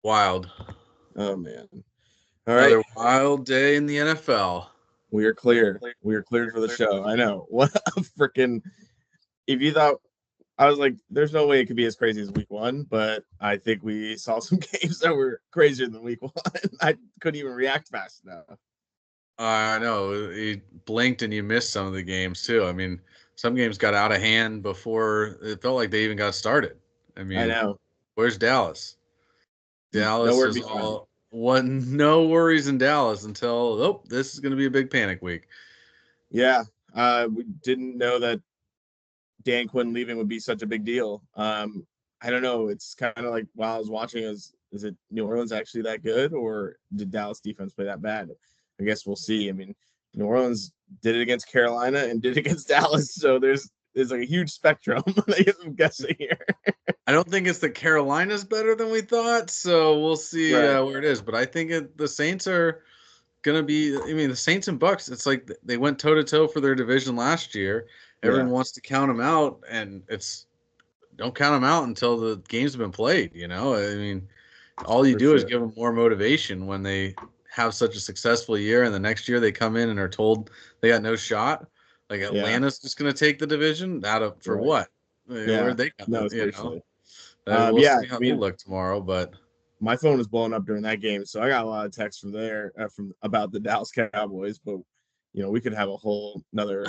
Wild. Oh man. All right. Another wild day in the NFL. We are clear. We are cleared for the show. I know. What a freaking if you thought I was like, there's no way it could be as crazy as week one, but I think we saw some games that were crazier than week one. I couldn't even react fast enough. I know you blinked and you missed some of the games too. I mean, some games got out of hand before it felt like they even got started. I I mean, know. where's Dallas? Dallas Nowhere to was be found. all no worries in Dallas until this is going to be a big panic week. Yeah. We didn't know that Dan Quinn leaving would be such a big deal. I don't know. It's kind of like while I was watching, is it New Orleans actually that good, or did Dallas defense play that bad? I guess we'll see. I mean, New Orleans did it against Carolina and did it against Dallas, so there's like a huge spectrum. I'm guessing here. I don't think it's that Carolina's better than we thought, so we'll see Right. where it is. But I think the Saints are gonna be. I mean, the Saints and Bucks. It's like they went toe to toe for their division last year. Yeah, Everyone wants to count them out, and it's don't count them out until the games have been played. I mean, all you for do is sure. give them more motivation when they have such a successful year, and the next year they come in and are told they got no shot. Like Yeah. Atlanta's just gonna take the division out of for Right. what? Yeah. Where'd they come? No, seriously. We'll Yeah. see how I they mean, look tomorrow, but my phone was blowing up during that game, so I got a lot of texts from there from about the Dallas Cowboys. But we could have a whole another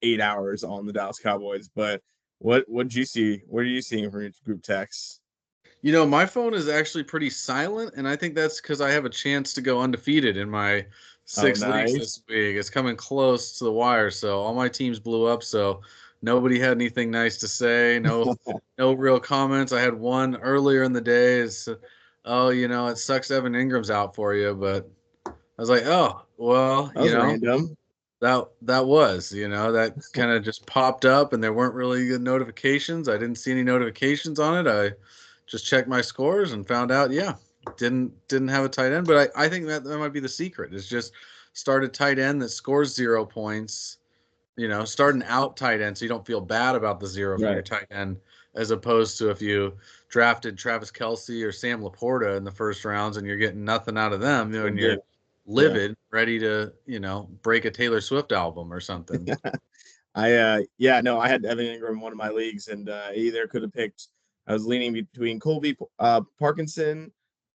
8 hours on the Dallas Cowboys. But what did you see? What are you seeing from your group texts? my phone is actually pretty silent, and I think that's because I have a chance to go undefeated in my Oh, 6 leagues nice. this week. It's coming close to the wire, so all my teams blew up. So nobody had anything nice to say. No real comments. I had one earlier in the day. Oh, it sucks Evan Ingram's out for you, but I was like, oh, well, That was random. that kind of just popped up, and there weren't really good notifications. I didn't see any notifications on it. I just checked my scores and found out, yeah, didn't have a tight end. But I think that might be the secret, is just start a tight end that scores 0 points. Start an out tight end so you don't feel bad about the zero from your Right. tight end, as opposed to if you drafted Travis Kelce or Sam Laporta in the first rounds and you're getting nothing out of them, and you're Legit. Yeah. livid, ready to, break a Taylor Swift album or something. Yeah, no, I had Evan Ingram in one of my leagues, and either could have picked. I was leaning between Colby Parkinson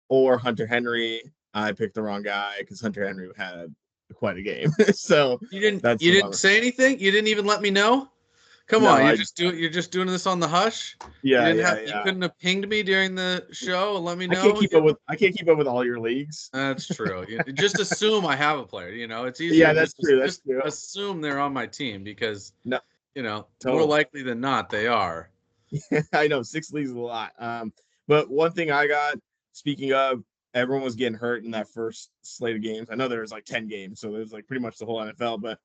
or Hunter Henry. I picked the wrong guy because Hunter Henry had quite a game. So You didn't that's you the didn't bummer. say anything? You didn't even let me know? Come No, on, I you're just doing this on the hush? yeah, yeah, You yeah. couldn't have pinged me during the show and let me I can't know? keep up with I can't keep up with all your leagues. That's true. Just assume I have a player. It's easier Yeah, to that's true. That's just true. assume they're on my team because, No, more totally. likely than not they are. I know 6 leagues is a lot. But one thing I got, speaking of, everyone was getting hurt in that first slate of games. I know there was like 10 games, so there's like pretty much the whole NFL. But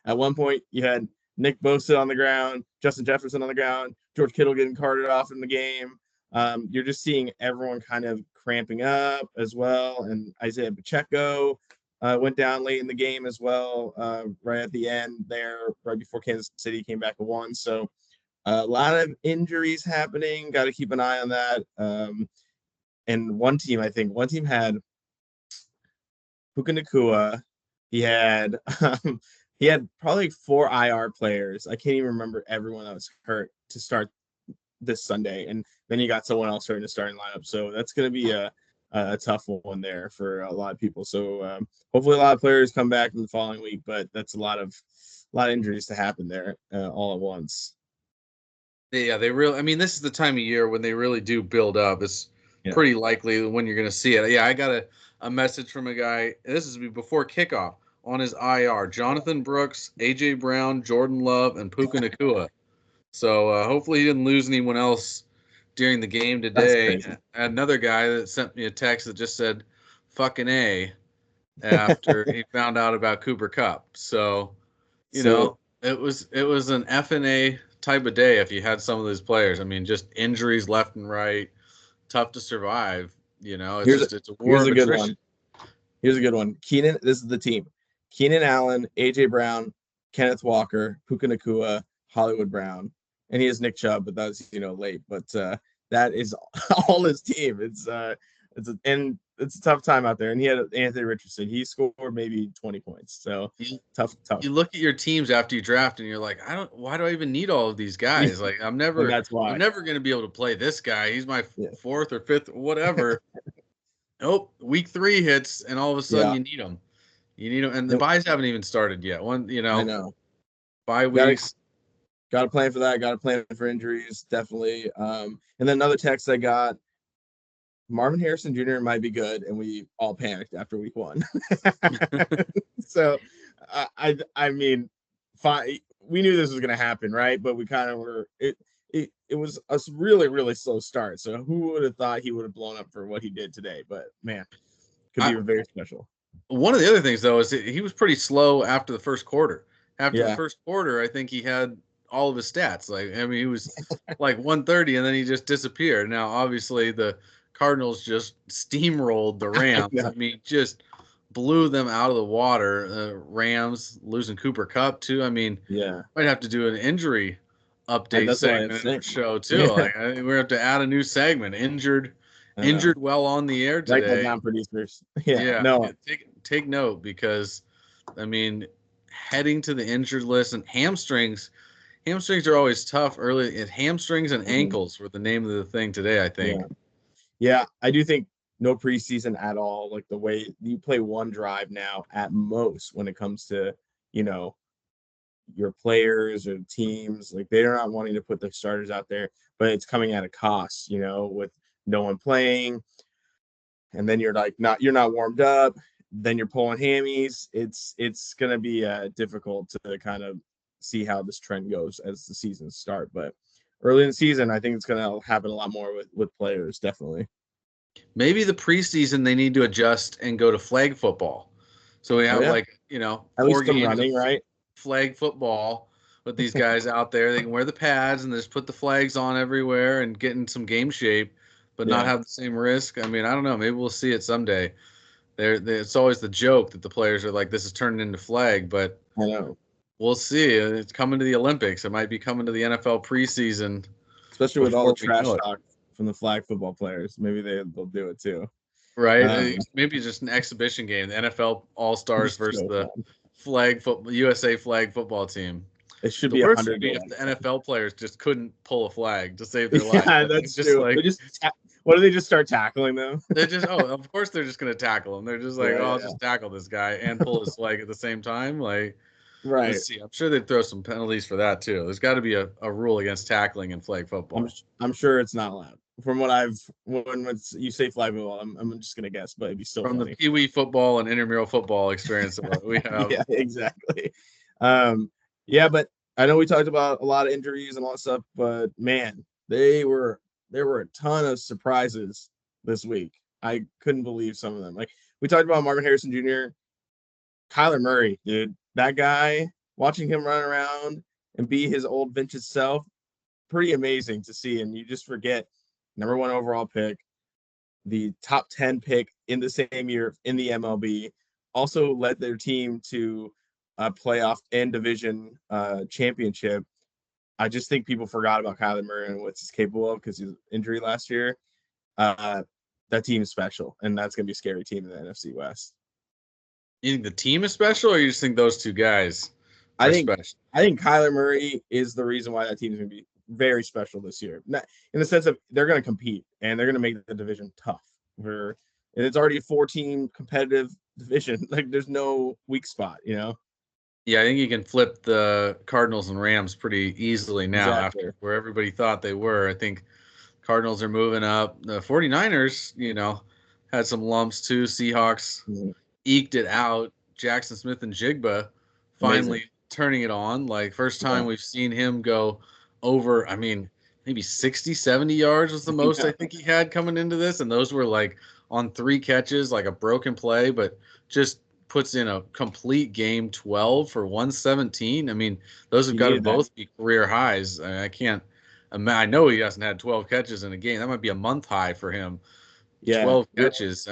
at one point, you had Nick Bosa on the ground, Justin Jefferson on the ground, George Kittle getting carted off in the game. You're just seeing everyone kind of cramping up as well. And Isaiah Pacheco went down late in the game as well, right at the end there, right before Kansas City came back and won. So a lot of injuries happening. Got to keep an eye on that. And one team had Puka Nakua. He had he had probably 4 IR players. I can't even remember everyone that was hurt to start this Sunday, and then you got someone else starting to starting lineup. So that's going to be a tough one there for a lot of people. So hopefully a lot of players come back in the following week, but that's a lot of injuries to happen there all at once. Yeah, they really. I mean, this is the time of year when they really do build up. It's Yeah. pretty likely when you're going to see it. Yeah, I got a message from a guy. This is before kickoff on his IR. Jonathan Brooks, AJ Brown, Jordan Love, and Puka Nakua. So hopefully he didn't lose anyone else during the game That's today. crazy. Another guy that sent me a text that just said "fucking A" after he found out about Cooper Cup. So So it was an F and A type of day if you had some of these players. I mean, just injuries left and right, tough to survive. here's a It's a war here's of a good attrition. one. Here's a good one. Keenan, this is the team. Keenan Allen, AJ Brown, Kenneth Walker, Puka Nakua, Hollywood Brown, and he has Nick Chubb, but that was late. But that is all his team. It's a tough time out there. And he had Anthony Richardson. He scored maybe 20 points. So tough. You look at your teams after you draft, and you're like, why do I even need all of these guys? Like, I'm never that's why. I'm never going to be able to play this guy. He's my Yeah. fourth or fifth, whatever. Nope. Week 3 hits, and all of a sudden you need them. And the buys haven't even started yet. I know. Bye weeks. Got to plan for that. Got to plan for injuries, definitely. And then another text I got: Marvin Harrison Jr. might be good, and we all panicked after week 1. So, I mean, fine. We knew this was going to happen, right? But we kind of were. It was a really, really slow start. So who would have thought he would have blown up for what he did today? But man, could be very special. One of the other things, though, is he was pretty slow after the first quarter. After the first quarter, I think he had all of his stats. Like, I mean, he was like 130, and then he just disappeared. Now, obviously, the Cardinals just steamrolled the Rams. I mean, just blew them out of the water. Rams losing Cooper Kupp, too. I mean, might have to do an injury update segment show, too. Like, we're going to have to add a new segment. Injured well on the air today. Write that down, producers. Take note, because, I mean, heading to the injured list, and hamstrings are always tough early. Hamstrings and ankles were the name of the thing today, I think. Yeah, I do think no preseason at all. Like, the way you play one drive now at most when it comes to, your players or teams, like, they're not wanting to put the starters out there, but it's coming at a cost, with no one playing. And then you're not warmed up. Then you're pulling hammies. It's going to be difficult to kind of see how this trend goes as the seasons start. But early in the season, I think it's going to happen a lot more with players, definitely. Maybe the preseason they need to adjust and go to flag football. So we have at 4 least games running, right? Flag football with these guys out there. They can wear the pads and just put the flags on everywhere and get in some game shape, but not have the same risk. I mean, I don't know. Maybe we'll see it someday. It's always the joke that the players are like, this is turning into flag, but I know. We'll see. It's coming to the Olympics. It might be coming to the NFL preseason. Especially with all the trash talk from the flag football players. Maybe they'll do it too. Right. Maybe just an exhibition game. The NFL All-Stars versus the USA flag football team. It should be 100 if the NFL players just couldn't pull a flag to save their life. Yeah, that's true. Like, what do they just start tackling them? They're just of course they're just gonna tackle him. They're just like, I'll just tackle this guy and pull his flag at the same time. Like, right. Let's see. I'm sure they'd throw some penalties for that too. There's got to be a rule against tackling in flag football. I'm sure it's not allowed. From what when you say flag football, I'm just gonna guess, but it'd be still from funny. The Pee Wee football and intramural football experience that we have. Yeah, exactly. But I know we talked about a lot of injuries and all that stuff, but man, there were a ton of surprises this week. I couldn't believe some of them. Like, we talked about Marvin Harrison Jr., Kyler Murray, dude. That guy, watching him run around and be his old vintage self, pretty amazing to see. And you just forget, number 1 overall pick, the top 10 pick in the same year in the MLB, also led their team to a playoff and division championship. I just think people forgot about Kyler Murray and what he's capable of because his injury last year. That team is special, and that's going to be a scary team in the NFC West. You think the team is special, or you just think those two guys are special? I think Kyler Murray is the reason why that team is going to be very special this year. Not, in the sense of they're going to compete, and they're going to make the division tough. And it's already a 4-team competitive division. Like, there's no weak spot, Yeah, I think you can flip the Cardinals and Rams pretty easily now after where everybody thought they were. I think Cardinals are moving up. The 49ers, had some lumps too. Seahawks eked it out. Jackson Smith-Njigba finally turning it on. Like, first time we've seen him go over, maybe 60, 70 yards was the most I think he had coming into this. And those were like on 3 catches, like a broken play, but just puts in a complete game 12 for 117. Those have got to both be career highs. I know he hasn't had 12 catches in a game. That might be a month high for him. 12 catches.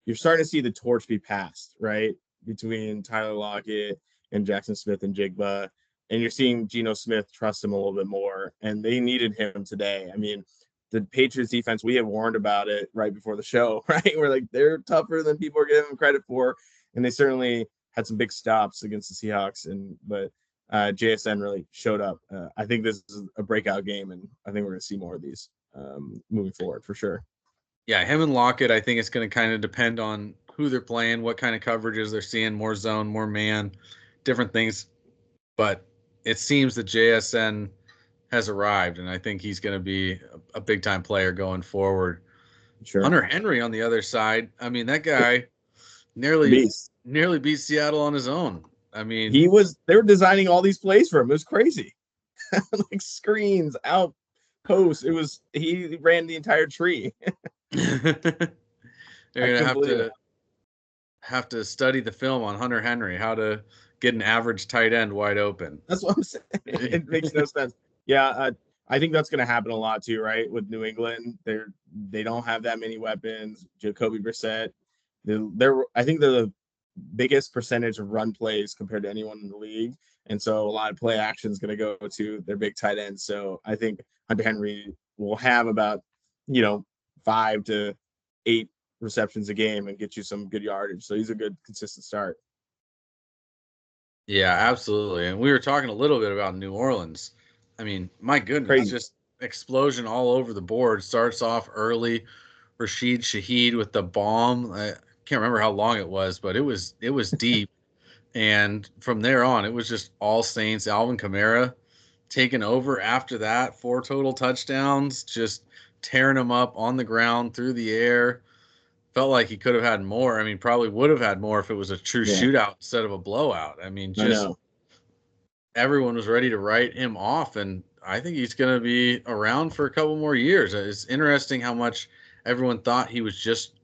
You're starting to see the torch be passed, right? Between Tyler Lockett and Jackson Smith-Njigba. and you're seeing Geno Smith trust him a little bit more, and they needed him today. I mean, the Patriots defense, we had warned about it right before the show, right? We're like, they're tougher than people are giving them credit for, and they certainly had some big stops against the Seahawks. But JSN really showed up. I think this is a breakout game, and I think we're going to see more of these moving forward for sure. Yeah, him and Lockett, I think it's going to kind of depend on who they're playing, what kind of coverages they're seeing, more zone, more man, different things. But it seems that JSN has arrived, and I think he's going to be a big-time player going forward. Sure. Hunter Henry on the other side, I mean, that guy nearly beat Seattle on his own. I mean, they were designing all these plays for him. It was crazy. Like screens, out posts. He ran the entire tree. They're gonna have to study the film on Hunter Henry, how to get an average tight end wide open. That's what I'm saying. It makes no sense. Yeah, I think that's going to happen a lot too, right? With New England, they don't have that many weapons. Jacoby Brissett, I think they're the biggest percentage of run plays compared to anyone in the league, and so a lot of play action is going to go to their big tight end. So I think Hunter Henry will have about 5 to 8 receptions a game and get you some good yardage. So he's a good consistent start. Yeah, absolutely. And we were talking a little bit about New Orleans. I mean, my goodness, Crazy. Just explosion all over the board. Starts off early. Rashid Shaheed with the bomb. I can't remember how long it was, but it was deep. And from there on, it was just all Saints. Alvin Kamara taking over after that. 4 total touchdowns, just tearing them up on the ground, through the air. Felt like he could have had more. I mean, probably would have had more if it was a true shootout instead of a blowout. I mean, just everyone was ready to write him off, and I think he's going to be around for a couple more years. It's interesting how much everyone thought he was just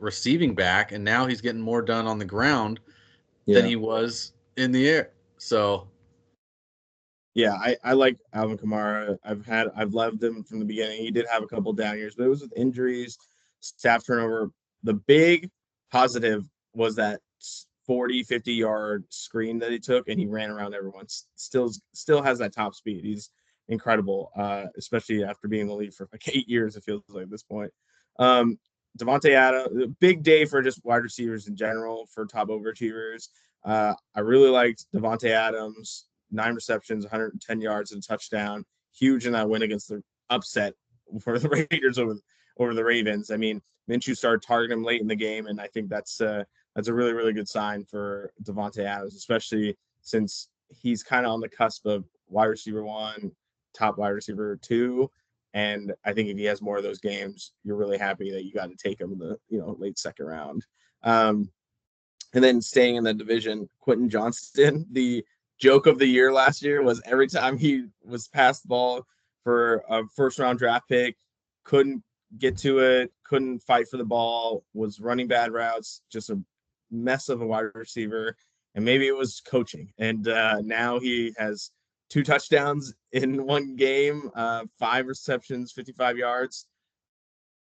receiving back, and now he's getting more done on the ground than he was in the air. So, yeah, I like Alvin Kamara. I've loved him from the beginning. He did have a couple down years, but it was with injuries, staff turnover. The big positive was that 40-50 yard screen that he took, and he ran around everyone. Still has that top speed. He's incredible, especially after being in the league for like 8 years. It feels like at this point. Davante Adams, big day for just wide receivers in general, for top overachievers. I really liked Davante Adams. 9 receptions, 110 yards, and a touchdown. Huge in that win against the upset for the Raiders over the Ravens. I mean, Minshew started targeting him late in the game, and I think that's a really, really good sign for Davante Adams, especially since he's kind of on the cusp of wide receiver 1, top wide receiver 2. And I think if he has more of those games, you're really happy that you got to take him in the late second round. And then staying in the division, Quentin Johnston, the joke of the year last year was every time he was passed the ball for a first round draft pick, couldn't get to it, couldn't fight for the ball, was running bad routes, just a mess of a wide receiver. And maybe it was coaching. And now he has 2 touchdowns in one game, 5 receptions, 55 yards.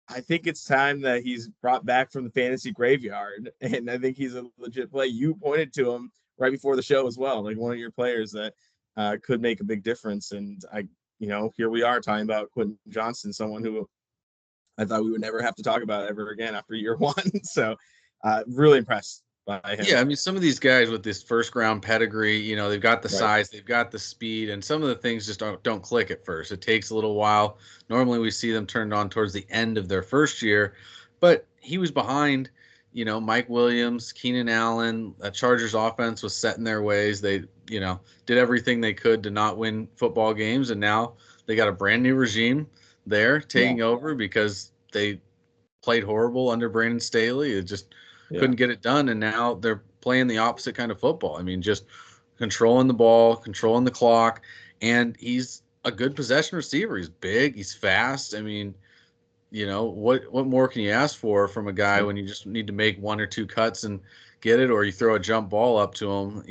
I think it's time that he's brought back from the fantasy graveyard. And I think he's a legit play. You pointed to him right before the show as well, like one of your players that could make a big difference. And here we are talking about Quentin Johnston, someone who I thought we would never have to talk about ever again after year 1. So really impressed by him. Yeah, I mean, some of these guys with this first round pedigree, they've got the size, they've got the speed, and some of the things just don't click at first. It takes a little while. Normally we see them turned on towards the end of their first year, but he was behind Mike Williams, Keenan Allen. That Chargers offense was set in their ways. They, did everything they could to not win football games, and now they got a brand new regime there taking over because they played horrible under Brandon Staley. It just couldn't get it done, and now they're playing the opposite kind of football. I mean, just controlling the ball, controlling the clock, and he's a good possession receiver. He's big, he's fast. I mean, what more can you ask for from a guy when you just need to make 1 or 2 cuts and get it, or you throw a jump ball up to him?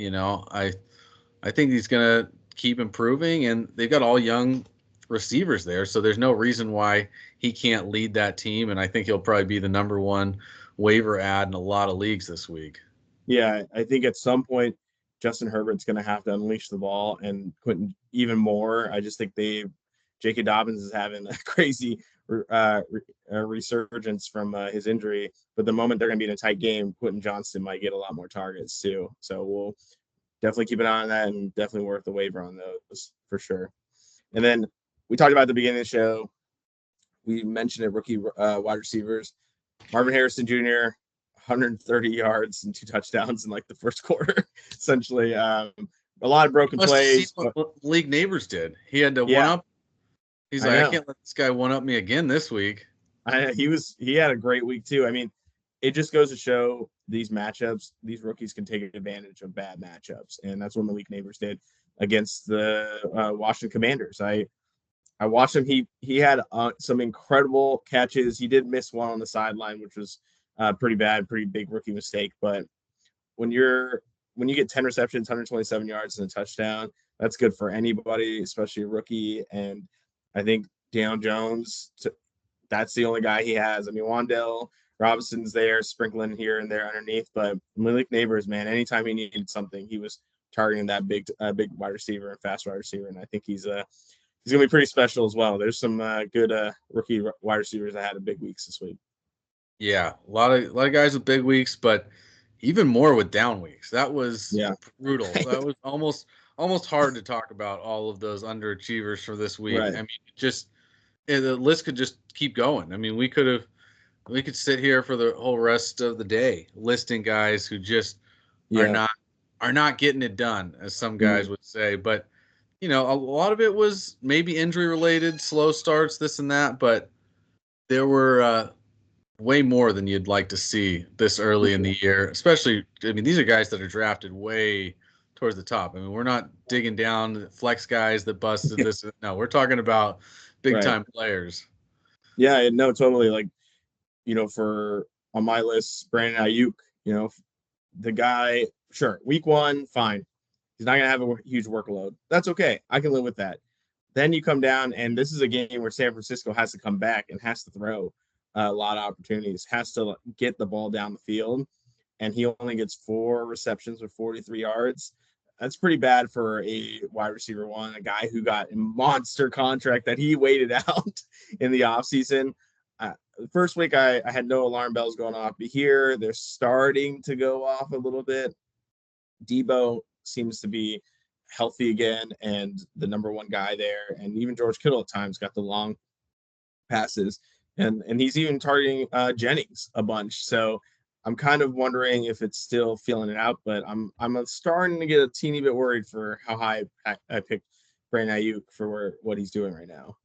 I think he's going to keep improving, and they've got all young receivers there, so there's no reason why he can't lead that team, and I think he'll probably be the #1 waiver ad in a lot of leagues this week. Yeah, I think at some point Justin Herbert's going to have to unleash the ball and Quentin even more. I just think J.K. Dobbins is having a crazy resurgence from his injury. But the moment they're going to be in a tight game, Quentin Johnston might get a lot more targets too. So we'll definitely keep an eye on that, and definitely worth the waiver on those for sure. And then we talked about at the beginning of the show, we mentioned it, rookie wide receivers. Marvin Harrison Jr., 130 yards and 2 touchdowns in like the first quarter, essentially. A lot of broken plays. What league neighbors did. He had to one up. He's like, I can't let this guy one up me again this week. He had a great week too. I mean, it just goes to show these matchups, these rookies can take advantage of bad matchups, and that's what Malik Neighbors did against the Washington Commanders. I watched him. He had some incredible catches. He did miss one on the sideline, which was pretty bad, pretty big rookie mistake. But when you get 10 receptions, 127 yards and a touchdown, that's good for anybody, especially a rookie. And I think Daniel Jones, that's the only guy he has. I mean, Wan'Dale Robinson's there, sprinkling here and there underneath, but Malik Neighbors, man, anytime he needed something, he was targeting that big wide receiver and fast wide receiver. And I think he's going to be pretty special as well. There's some good rookie wide receivers that had big weeks this week. Yeah, a lot of guys with big weeks, but even more with down weeks. That was brutal. That was almost hard to talk about all of those underachievers for this week. Right. I mean, the list could just keep going. I mean, we could sit here for the whole rest of the day listing guys who just are not getting it done, as some guys would say. But a lot of it was maybe injury related, slow starts, this and that. But there were way more than you'd like to see this early in the year, especially, I mean, these are guys that are drafted way towards the top. I mean, we're not digging down flex guys that busted this. No, we're talking about big time players. Yeah, no, totally. Like, for on my list, Brandon Ayuk, the guy, sure, week 1, fine. He's not going to have a huge workload. That's okay. I can live with that. Then you come down, and this is a game where San Francisco has to come back and has to throw a lot of opportunities, has to get the ball down the field, and he only gets 4 receptions with 43 yards. That's pretty bad for a wide receiver one, a guy who got a monster contract that he waited out in the offseason. The first week, I had no alarm bells going off, but here they're starting to go off a little bit. Debo seems to be healthy again and the number one guy there, and even George Kittle at times got the long passes. And he's even targeting Jennings a bunch. So I'm kind of wondering if it's still feeling it out, but I'm starting to get a teeny bit worried for how high I picked Brandon Ayuk for what he's doing right now.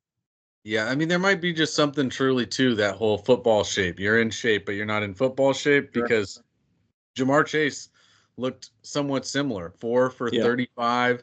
Yeah, I mean, there might be just something truly to that whole football shape. You're in shape, but you're not in football shape, because Ja'Marr Chase looked somewhat similar. 4 for 35.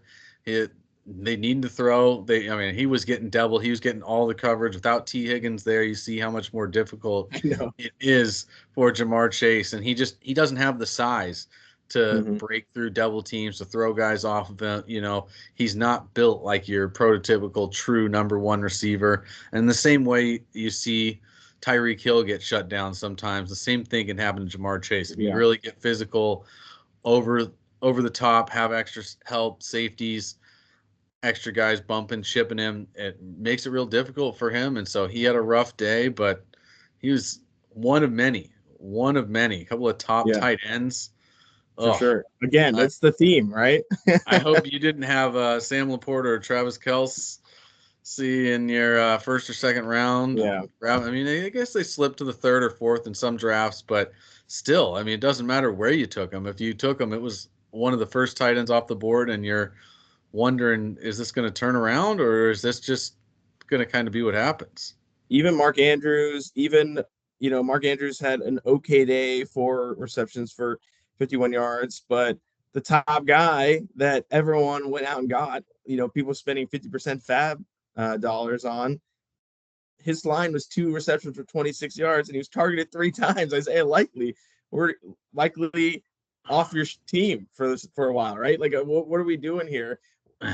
They need to throw. He was getting double. He was getting all the coverage without T. Higgins there. You see how much more difficult it is for Ja'Marr Chase, and he doesn't have the size to break through double teams, to throw guys off of him. He's not built like your prototypical true number one receiver. And the same way you see Tyreek Hill get shut down sometimes, the same thing can happen to Ja'Marr Chase. If you really get physical, over the top, have extra help, safeties, extra guys bumping, chipping him, it makes it real difficult for him. And so he had a rough day, but he was one of many, a couple of top tight ends. For sure. Again, that's the theme, right? I hope you didn't have Sam Laporta or Travis Kelce in your first or second round. Yeah. I mean, I guess they slipped to the third or fourth in some drafts, but still, I mean, it doesn't matter where you took them. If you took them, it was one of the first tight ends off the board, and you're wondering, is this going to turn around, or is this just going to kind of be what happens? Even Mark Andrews, Mark Andrews had an okay day, 4 receptions for 51 yards, but the top guy that everyone went out and got, people spending 50% fab dollars on, his line was 2 receptions for 26 yards, and he was targeted 3 times. Isaiah Likely, we're likely off your team for a while, right? Like, what are we doing here?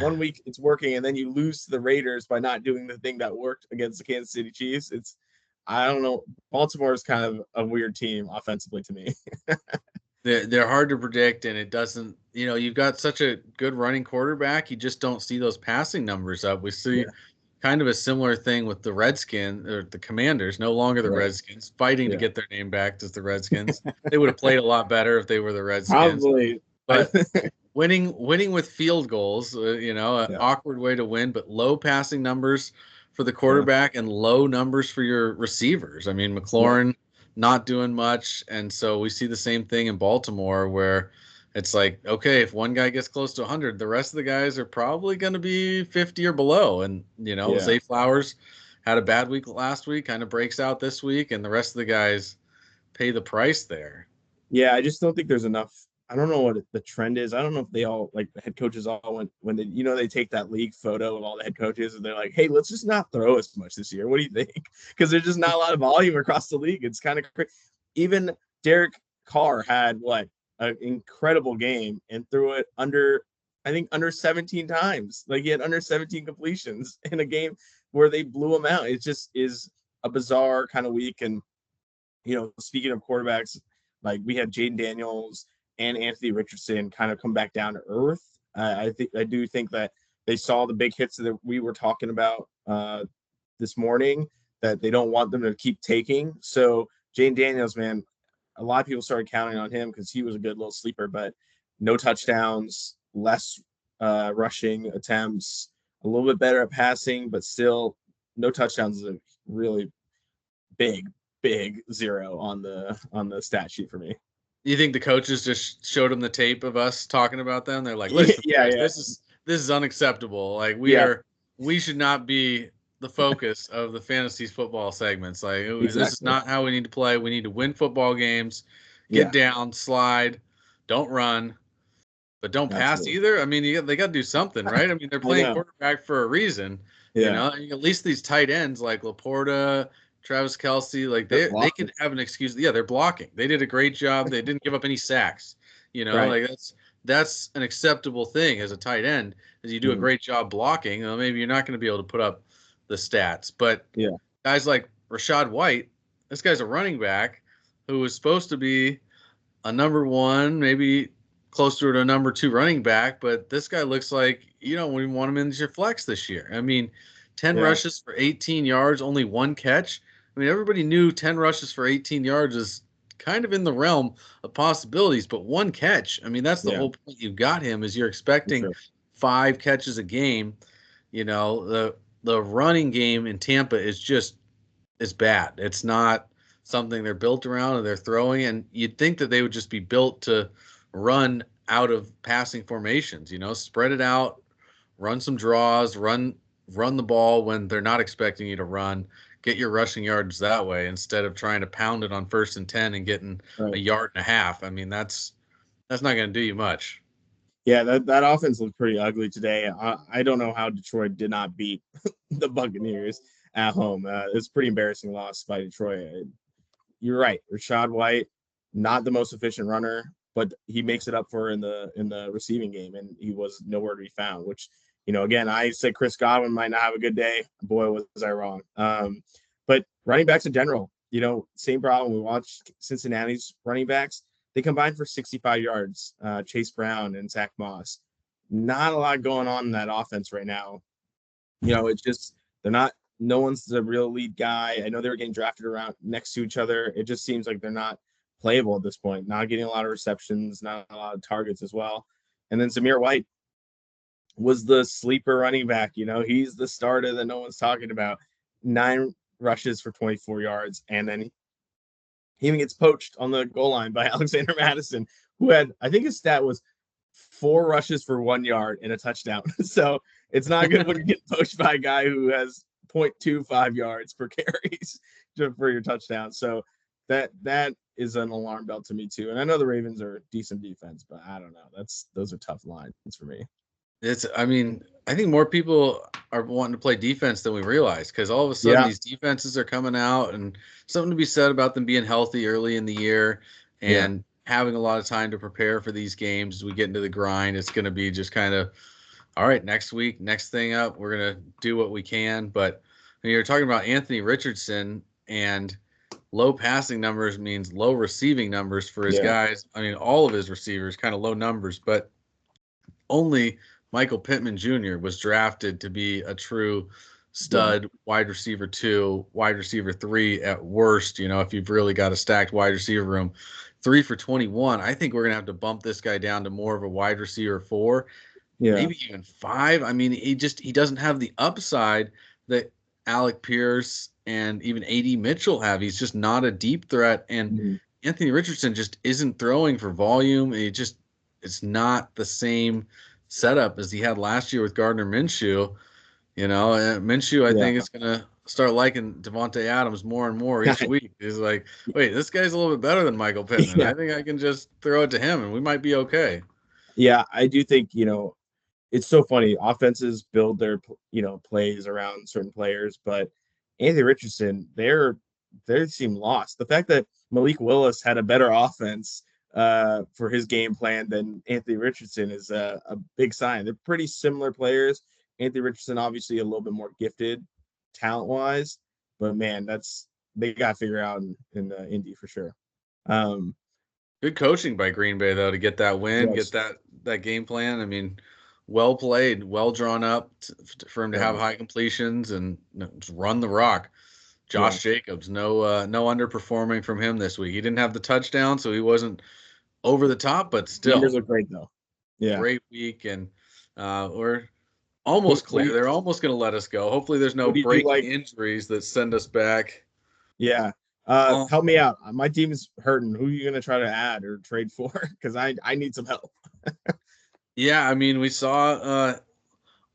1 week it's working, and then you lose to the Raiders by not doing the thing that worked against the Kansas City Chiefs. I don't know. Baltimore is kind of a weird team offensively to me. they're hard to predict, and it doesn't. You've got such a good running quarterback, you just don't see those passing numbers up. We see Yeah. kind of a similar thing with the Redskins or the Commanders, no longer the Right. Redskins, fighting to Yeah. get their name back as the Redskins. They would have played a lot better if they were the Redskins, Probably. but winning with field goals, an Yeah. awkward way to win, but low passing numbers for the Yeah. quarterback and low numbers for your receivers. I mean, Yeah. McLaurin not doing much, and so we see the same thing in Baltimore where it's like, okay, if one guy gets close to 100, the rest of the guys are probably going to be 50 or below. And Yeah. Zay Flowers had a bad week last week, kind of breaks out this week, and the rest of the guys pay the price there. Yeah, I just don't think there's enough. I don't know what the trend is. I don't know if they all, like, the head coaches all went when they take that league photo of all the head coaches and they're like, hey, let's just not throw as much this year. What do you think? Because there's just not a lot of volume across the league. It's kind of crazy. Even Derek Carr had an incredible game and threw it I think under 17 times. Like, he had under 17 completions in a game where they blew him out. It just is a bizarre kind of week. And speaking of quarterbacks, like, we had Jaden Daniels and Anthony Richardson kind of come back down to earth. I do think that they saw the big hits that we were talking about this morning, that they don't want them to keep taking. So Jaden Daniels, man, a lot of people started counting on him because he was a good little sleeper, but no touchdowns, less rushing attempts, a little bit better at passing, but still no touchdowns is a really big zero on the stat sheet for me. You think the coaches just showed them the tape of us talking about them? They're like, listen, Yeah, guys, yeah, this is unacceptable. Like, yeah, we should not be the focus of the fantasy football segments. Like, this is exactly. not how we need to play. We need to win football games, get Yeah, down, slide, don't run, but don't pass absolutely. either. I mean, they got to do something, right? I mean, they're I playing know. quarterback for a reason. Yeah, At least these tight ends like Laporta, Travis Kelce, like they're they blocking. could have an excuse. Yeah, they're blocking. They did a great job. They didn't give up any sacks. Right. Like that's an acceptable thing as a tight end, is you do a Mhm. great job blocking. Well, maybe you're not going to be able to put up the stats, but Yeah, guys like Rashad White, this guy's a running back who was supposed to be a number one, maybe closer to a number two running back, but this guy looks like you don't even want him in your flex this year. I mean, 10 yeah, rushes for 18 yards, only one catch. I mean, everybody knew 10 rushes for 18 yards is kind of in the realm of possibilities, but one catch, I mean, that's the yeah, whole point you got him, is you're for expecting sure. 5 catches a game. The running game in Tampa is bad. It's not something they're built around, and they're throwing. And you'd think that they would just be built to run out of passing formations. Spread it out, run some draws, run the ball when they're not expecting you to run. Get your rushing yards that way instead of trying to pound it on 1st and 10 and getting a Right. yard and a half. I mean, that's not going to do you much. Yeah, that offense looked pretty ugly today. I don't know how Detroit did not beat the Buccaneers at home. It's a pretty embarrassing loss by Detroit. You're right. Rashad White, not the most efficient runner, but he makes it up for in the receiving game, and he was nowhere to be found. Which, again, I said Chris Godwin might not have a good day. Boy, was I wrong. But running backs in general, same problem. We watched Cincinnati's running backs. They combined for 65 yards. Chase Brown and Zach Moss. Not a lot going on in that offense right now. It's just they're not. No one's the real lead guy. I know they were getting drafted around next to each other. It just seems like they're not playable at this point. Not getting a lot of receptions, not a lot of targets as well. And then Zamir White was the sleeper running back. He's the starter that no one's talking about. 9 rushes for 24 yards, and then he even gets poached on the goal line by Alexander Madison, who had, I think his stat was 4 rushes for 1 yard and a touchdown. So it's not good when you get poached by a guy who has 0.25 yards per carries for your touchdown. So that is an alarm bell to me too. And I know the Ravens are decent defense, but I don't know. Those are tough lines for me. I mean, I think more people are wanting to play defense than we realize, because all of a sudden Yeah, these defenses are coming out, and something to be said about them being healthy early in the year yeah, and having a lot of time to prepare for these games. As we get into the grind, it's going to be just kind of, all right, next week, next thing up, we're going to do what we can. But you're talking about Anthony Richardson, and low passing numbers means low receiving numbers for his Yeah. guys. I mean, all of his receivers kind of low numbers, but only Michael Pittman Jr. was drafted to be a true stud wide receiver 2, wide receiver 3 at worst. You know, if you've really got a stacked wide receiver room, 3 for 21. I think we're gonna have to bump this guy down to more of a wide receiver 4, Yeah. maybe even 5. I mean, he doesn't have the upside that Alec Pierce and even AD Mitchell have. He's just not a deep threat, and Mhm. Anthony Richardson just isn't throwing for volume. It's not the same setup as he had last year with Gardner Minshew. You know, and Minshew, I Yeah. think, is gonna start liking Devontae Adams more and more each week. He's like, wait, this guy's a little bit better than Michael Pittman. Yeah. I think I can just throw it to him, and we might be okay. Yeah. I do think, it's so funny. Offenses build their, plays around certain players, but Anthony Richardson, they seem lost. The fact that Malik Willis had a better offense for his game plan than Anthony Richardson is a big sign. They're pretty similar players. Anthony Richardson, obviously, a little bit more gifted talent wise, but man, they got to figure out in Indy for sure. Um, Good coaching by Green Bay though to get that win, get yes, that game plan. I mean, well played, well drawn up for him to have right, high completions and just run the rock. yeah, Josh Jacobs, no underperforming from him this week. He didn't have the touchdown, so he wasn't over the top, but numbers still look great though. Yeah. great week. And we're What, almost what do clear. you They're almost going to let us go. Hopefully, there's no what do you breaking like? injuries that send us back. Yeah. Oh, Help me out. My team is hurting. Who are you gonna try to add or trade for? Because I need some help. yeah. I mean, we saw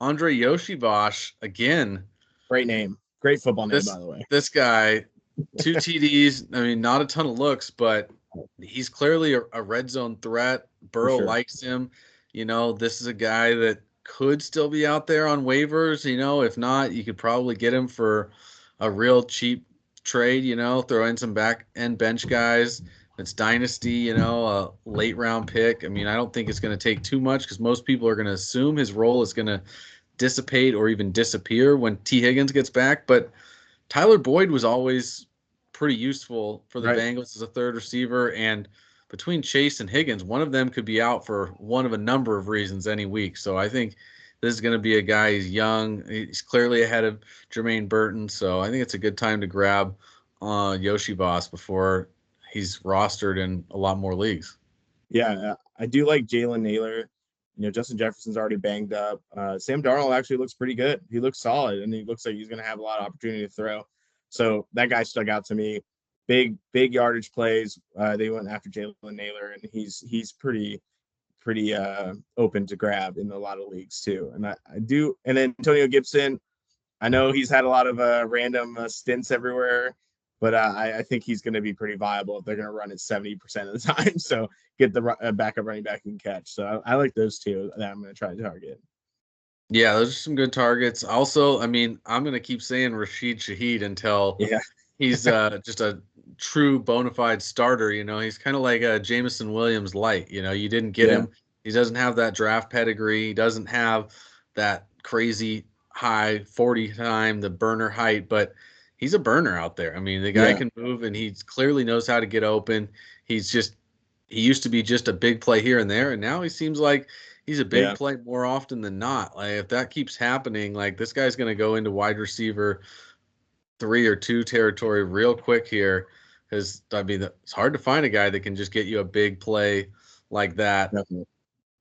Andre Yoshivash again. Great name. Great football name, This by the way. this guy, 2 TDs. I mean, not a ton of looks, but he's clearly a red zone threat. For Burrow sure. likes him. You know, this is a guy that could still be out there on waivers. You know, if not, you could probably get him for a real cheap trade. You know, throw in some back end bench guys. It's dynasty. You know, a late round pick. I mean, I don't think it's going to take too much because most people are going to assume his role is going to dissipate or even disappear when T. Higgins gets back. But Tyler Boyd was always pretty useful for the Right. Bengals as a third receiver. And between Chase and Higgins, one of them could be out for one of a number of reasons any week. So I think this is going to be a guy. He's young. He's clearly ahead of Jermaine Burton. So I think it's a good time to grab Yoshi Boss before he's rostered in a lot more leagues. Yeah, I do like Jalen Naylor. Justin Jefferson's already banged up. Sam Darnold actually looks pretty good. He looks solid, and he looks like he's going to have a lot of opportunity to throw. So that guy stuck out to me. Big yardage plays. They went after Jalen Naylor, and he's pretty open to grab in a lot of leagues too. And I do. And then Antonio Gibson, I know he's had a lot of random stints everywhere, but I think he's going to be pretty viable if they're going to run it 70% of the time. So get the backup running back and catch. So I like those two that I'm going to try to target. Yeah, those are some good targets. Also, I mean, I'm going to keep saying Rashid Shaheed until Yeah, he's just a true bona fide starter. You know, he's kind of like a Jameson Williams light. You know, you didn't get yeah, him. He doesn't have that draft pedigree. He doesn't have that crazy high 40 time, the burner height, but he's a burner out there. I mean, the guy yeah, can move and he clearly knows how to get open. He used to be just a big play here and there, and now he seems like he's a big yeah, play more often than not. Like if that keeps happening, like this guy's going to go into wide receiver 3 or 2 territory real quick here because I mean it's hard to find a guy that can just get you a big play like that definitely.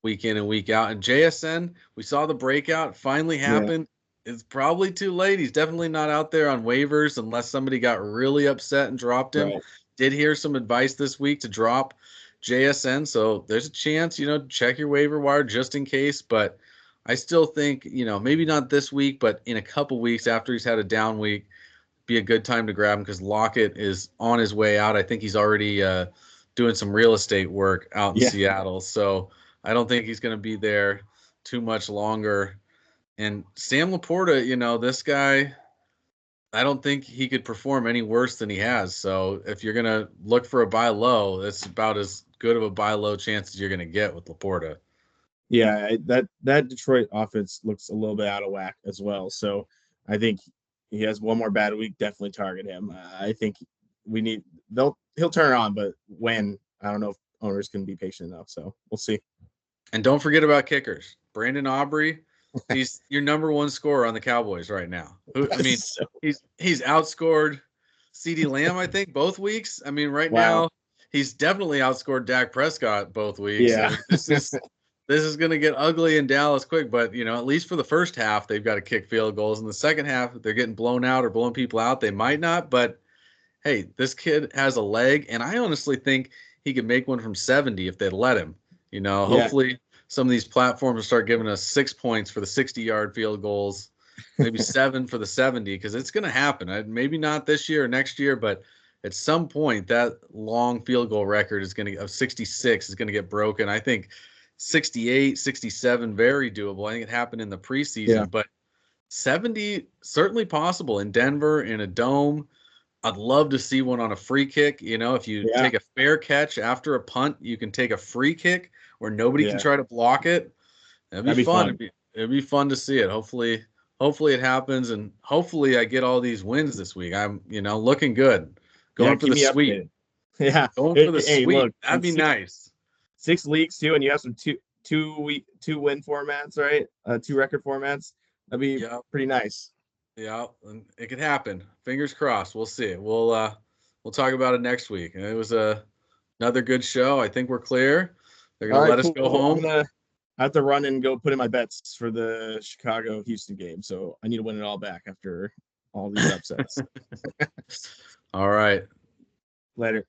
week in and week out. And JSN, we saw the breakout finally Yeah, happen. It's probably too late. He's definitely not out there on waivers unless somebody got really upset and dropped him. right. Did hear some advice this week to drop JSN, so there's a chance, check your waiver wire just in case. But I still think, maybe not this week, but in a couple weeks after he's had a down week, be a good time to grab him because Lockett is on his way out. I think he's already doing some real estate work out in Yeah, Seattle, so I don't think he's going to be there too much longer. And Sam Laporta, this guy, I don't think he could perform any worse than he has. So if you're going to look for a buy low, that's about as good of a buy low chance as you're going to get with Laporta. yeah. That Detroit offense looks a little bit out of whack as well. So I think he has one more bad week. Definitely target him. I think he'll turn it on, but when, I don't know if owners can be patient enough. So we'll see. And don't forget about kickers. Brandon Aubrey, he's your number one scorer on the Cowboys right now. I mean, he's outscored CeeDee Lamb, I think, both weeks. I mean, right now he's definitely outscored Dak Prescott both weeks. Yeah. I mean, this is going to get ugly in Dallas quick, but at least for the first half, they've got to kick field goals. In the second half, if they're getting blown out or blowing people out, they might not. But hey, this kid has a leg, and I honestly think he could make one from 70 if they'd let him. Hopefully some of these platforms will start giving us 6 points for the 60-yard field goals, maybe 7 for the 70, because it's going to happen. Maybe not this year or next year, but at some point that long field goal record of 66 is going to get broken. I think 68, 67, very doable. I think it happened in the preseason, but 70 certainly possible in Denver, in a dome. I'd love to see one on a free kick. If you take a fair catch after a punt, you can take a free kick where nobody can try to block it. That'd be fun. It'd be fun to see it. Hopefully it happens, and hopefully I get all these wins this week. I'm, looking good. Going for the sweep. Yeah. Going for the sweep. Look, that'd be nice. 6 leagues too, and you have some two win formats, right? 2 record formats. That'd be pretty nice. Yeah, and it could happen. Fingers crossed. We'll see. We'll talk about it next week. And it was another good show. I think we're clear. They're gonna let us go home. I have to run and go put in my bets for the Chicago-Houston game, so I need to win it all back after all these upsets. All right. Later.